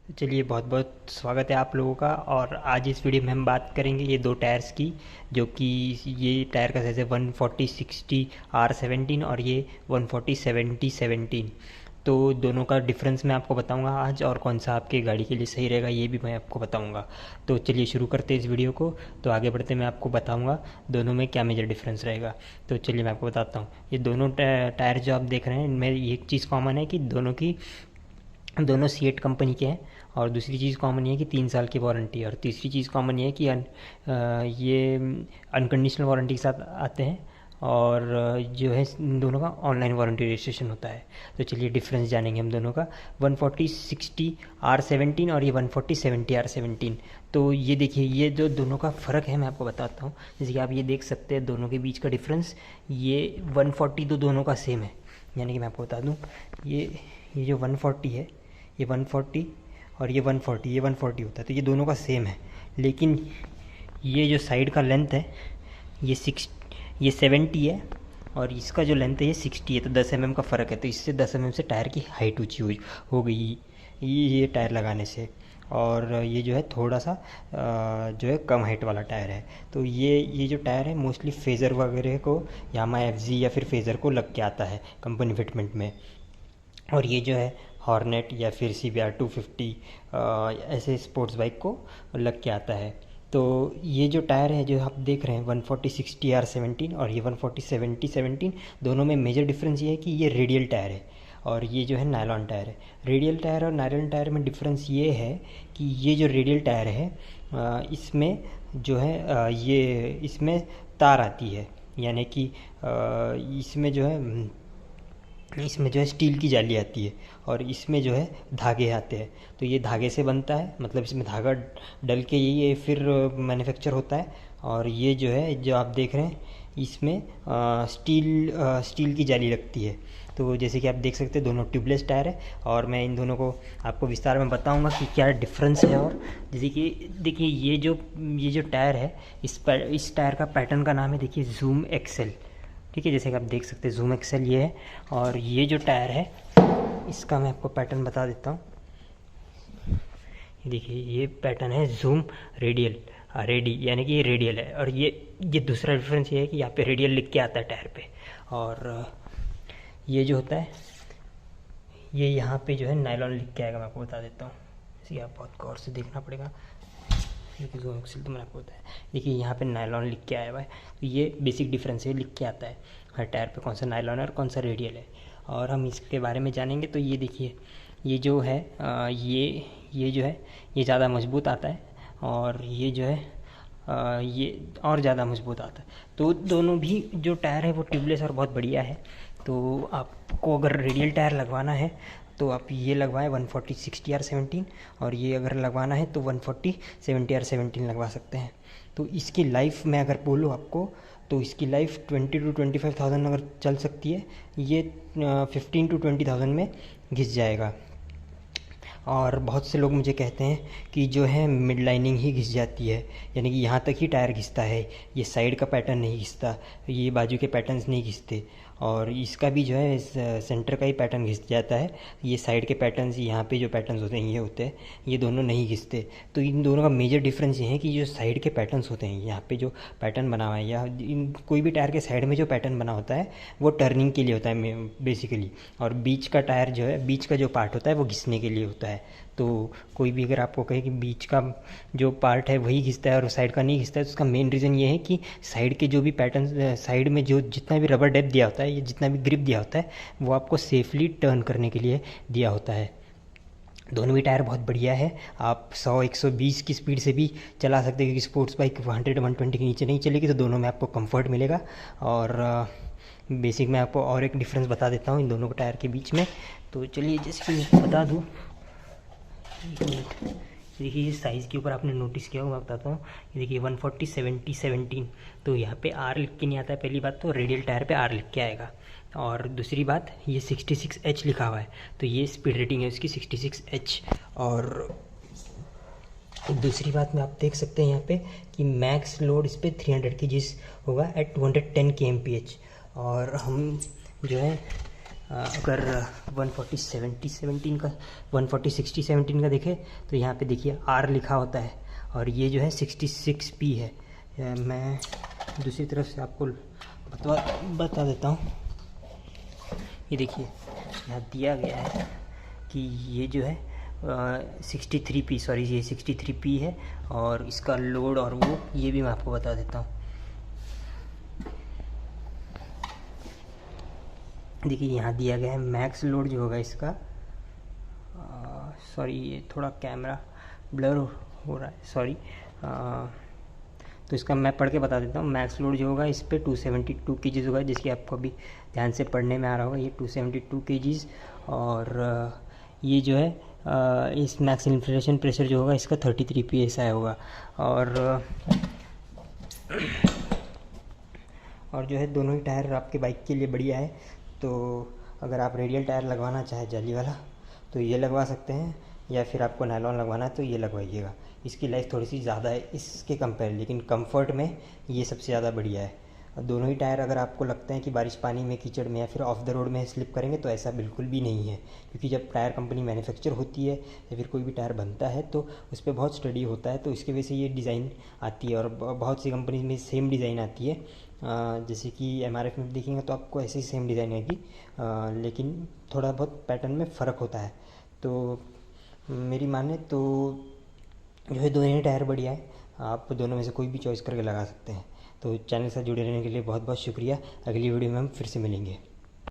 चलिए बहुत बहुत स्वागत है आप लोगों का। और आज इस वीडियो में हम बात करेंगे ये दो टायर्स की, जो कि ये टायर का साइज़ है 140/60R17 और ये 140/70/17। तो दोनों का डिफरेंस मैं आपको बताऊंगा आज, और कौन सा आपके गाड़ी के लिए सही रहेगा ये भी मैं आपको बताऊंगा। तो चलिए शुरू करते हैं इस वीडियो को। तो आगे बढ़ते मैं आपको बताऊंगा दोनों में क्या मेजर डिफरेंस रहेगा। तो चलिए मैं आपको बताता हूँ। ये दोनों टायर जो आप देख रहे हैं इनमें एक चीज़ कॉमन है कि दोनों सीएट कंपनी के हैं। और दूसरी चीज़ कॉमन ये है कि 3 साल की वारंटी है। और तीसरी चीज़ कॉमन ये है कि ये अनकंडीशनल वारंटी के साथ आते हैं। और जो है इन दोनों का ऑनलाइन वारंटी रजिस्ट्रेशन होता है। तो चलिए डिफरेंस जानेंगे हम दोनों का, 140/60R17 और ये 140/70R17। तो ये देखिए, ये जो दोनों का फ़र्क है मैं आपको बताता हूँ। जैसे कि आप ये देख सकते हैं दोनों के बीच का डिफरेंस। ये 140 तो दोनों का सेम है, यानी कि मैं आपको बता दूँ, ये जो 140 है, ये 140 और ये 140 होता है, तो ये दोनों का सेम है। लेकिन ये जो साइड का लेंथ है ये 70 है, और इसका जो लेंथ है ये 60 है। तो 10 mm का फ़र्क है, तो इससे 10 mm से टायर की हाइट ऊँची हो गई ये टायर लगाने से। और ये जो है थोड़ा सा जो है कम हाइट वाला टायर है। तो ये जो टायर है मोस्टली फेज़र वगैरह को, यामा एफजी या फिर फेज़र को लग के आता है कंपनी फिटमेंट में। और ये जो है हॉर्नेट या फिर CBR 250 ऐसे स्पोर्ट्स बाइक को लग के आता है। तो ये जो टायर है जो आप देख रहे हैं 140/60R17 और ये 140/70/17, दोनों में मेजर डिफरेंस ये है कि ये रेडियल टायर है और ये जो है नायलॉन टायर है। रेडियल टायर और नायलॉन टायर में डिफरेंस ये है कि ये जो रेडियल टायर है इसमें जो है ये इसमें तार आती है, यानी कि इसमें जो है स्टील की जाली आती है और इसमें जो है धागे आते हैं। तो ये धागे से बनता है, मतलब इसमें धागा डल के ये फिर मैन्युफैक्चर होता है। और ये जो है जो आप देख रहे हैं इसमें स्टील की जाली लगती है। तो जैसे कि आप देख सकते हैं दोनों ट्यूबलेस टायर है, और मैं इन दोनों को आपको विस्तार में बताऊंगा कि क्या डिफरेंस है। और जैसे कि देखिए ये जो टायर है, इस टायर का पैटर्न का नाम है, देखिए, जूम एक्सेल। ठीक है, जैसे कि आप देख सकते हैं जूम एक्सेल ये है। और ये जो टायर है इसका मैं आपको पैटर्न बता देता हूँ। देखिए ये पैटर्न है जूम रेडियल, रेडी, यानी कि ये रेडियल है। और ये दूसरा डिफरेंस ये है कि यहाँ पे रेडियल लिख के आता है टायर पे। और ये जो होता है ये यहाँ पे जो है नायलॉन लिख के आएगा, मैं आपको बता देता हूँ। इसे आप बहुत गौर से देखना पड़ेगा, क्योंकि जूम एक्सेल तो मैंने आपको बताया। देखिए यहाँ पे नायलॉन लिख के आया हुआ है, तो ये बेसिक डिफरेंस है, लिख के आता है हर टायर पे कौन सा नायलॉन है और कौन सा रेडियल है। और हम इसके बारे में जानेंगे। तो ये देखिए, ये जो है ये जो है ये ज़्यादा मजबूत आता है, और ये जो है ये और ज़्यादा मजबूत आता है। तो दोनों भी जो टायर है वो ट्यूबलेस और बहुत बढ़िया है। तो आपको अगर रेडियल टायर लगवाना है तो आप ये लगवाएं 140/60R17, और ये अगर लगवाना है तो 140/70R17 लगवा सकते हैं। तो इसकी लाइफ में अगर बोलूँ आपको, तो इसकी लाइफ 20 to 25,000 अगर चल सकती है, ये 15 to 20,000 में घिस जाएगा। और बहुत से लोग मुझे कहते हैं कि जो है मिड लाइनिंग ही घिस जाती है, यानी कि यहाँ तक ही टायर घिसता है, ये साइड का पैटर्न नहीं घिसता, ये बाजू के पैटर्न्स नहीं घिसते। और इसका भी जो है सेंटर का ही पैटर्न घिस जाता है, ये साइड के पैटर्न्स, यहाँ पे जो पैटर्न्स होते हैं ये होते हैं, ये दोनों नहीं घिसते। तो इन दोनों का मेजर डिफरेंस ये है कि जो साइड के पैटर्न्स होते हैं, यहाँ पे जो पैटर्न बना हुआ है, या कोई भी टायर के साइड में जो पैटर्न बना होता है वो टर्निंग के लिए होता है बेसिकली, और बीच का टायर जो है, बीच का जो पार्ट होता है वो घिसने के लिए होता है। तो कोई भी अगर आपको कहे कि बीच का जो पार्ट है वही घिसता है और साइड का नहीं घिसता है, तो उसका मेन रीज़न ये है कि साइड के जो भी पैटर्न, साइड में जो जितना भी रबर डेप दिया होता है या जितना भी ग्रिप दिया होता है वो आपको सेफली टर्न करने के लिए दिया होता है। दोनों भी टायर बहुत बढ़िया है, आप 100-120 की स्पीड से भी चला सकते हैं, क्योंकि स्पोर्ट्स बाइक 100-120 के नीचे नहीं चलेगी। तो दोनों में आपको कंफर्ट मिलेगा। और बेसिक मैं आपको और एक डिफरेंस बता देता हूँ इन दोनों के टायर के बीच में। तो चलिए, जैसे कि मैं बता दूँ, देखिए ये साइज़ के ऊपर आपने नोटिस किया होगा, मैं बताता हूँ। ये देखिए 140/70/17, तो यहाँ पे R लिख के नहीं आता है, पहली बात तो रेडियल टायर पे R लिख के आएगा। और दूसरी बात, ये 66H लिखा हुआ है, तो ये स्पीड रेटिंग है उसकी 66H। और दूसरी बात में आप देख सकते हैं यहाँ पे कि मैक्स लोड इस पर 300 kgs होगा एट 210 kmph। और हम जो है अगर 140/70/17 का 140/60/17 का देखें तो यहाँ पे देखिए R लिखा होता है, और ये जो है 66P है। मैं दूसरी तरफ से आपको बता देता हूँ। ये देखिए यहाँ दिया गया है कि ये जो है 63P, सॉरी ये 63P है, और इसका लोड और वो ये भी मैं आपको बता देता हूँ। देखिए यहाँ दिया गया है मैक्स लोड जो होगा इसका, सॉरी ये थोड़ा कैमरा ब्लर हो रहा है, सॉरी। तो इसका मैं पढ़ के बता देता हूँ। मैक्स लोड जो होगा इस पर 272 kg होगा, जिसकी आपको अभी ध्यान से पढ़ने में आ रहा होगा, ये 272 kg। और ये जो है इस मैक्स इन्फ्लेशन प्रेशर जो होगा इसका 33 psi होगा। और जो है दोनों ही टायर आपके बाइक के लिए बढ़िया है। तो अगर आप रेडियल टायर लगवाना चाहे जाली वाला तो ये लगवा सकते हैं, या फिर आपको नायलॉन लगवाना है तो ये लगवाइएगा। इसकी लाइफ थोड़ी सी ज़्यादा है इसके कंपेयर, लेकिन कंफर्ट में ये सबसे ज़्यादा बढ़िया है। दोनों ही टायर अगर आपको लगता है कि बारिश पानी में, कीचड़ में या फिर ऑफ द रोड में स्लिप करेंगे, तो ऐसा बिल्कुल भी नहीं है, क्योंकि जब टायर कंपनी मैन्युफैक्चर होती है या फिर कोई भी टायर बनता है तो उस पर बहुत स्टडी होता है, तो इसकी वजह से ये डिज़ाइन आती है। और बहुत सी कंपनी में सेम डिज़ाइन आती है, जैसे कि MRF में देखेंगे तो आपको ऐसी सेम डिज़ाइन आएगी, लेकिन थोड़ा बहुत पैटर्न में फ़र्क होता है। तो मेरी माने तो जो है दोनों ही टायर बढ़िया है, आप दोनों में से कोई भी चॉइस करके लगा सकते हैं। तो चैनल से जुड़े रहने के लिए बहुत बहुत शुक्रिया। अगली वीडियो में हम फिर से मिलेंगे।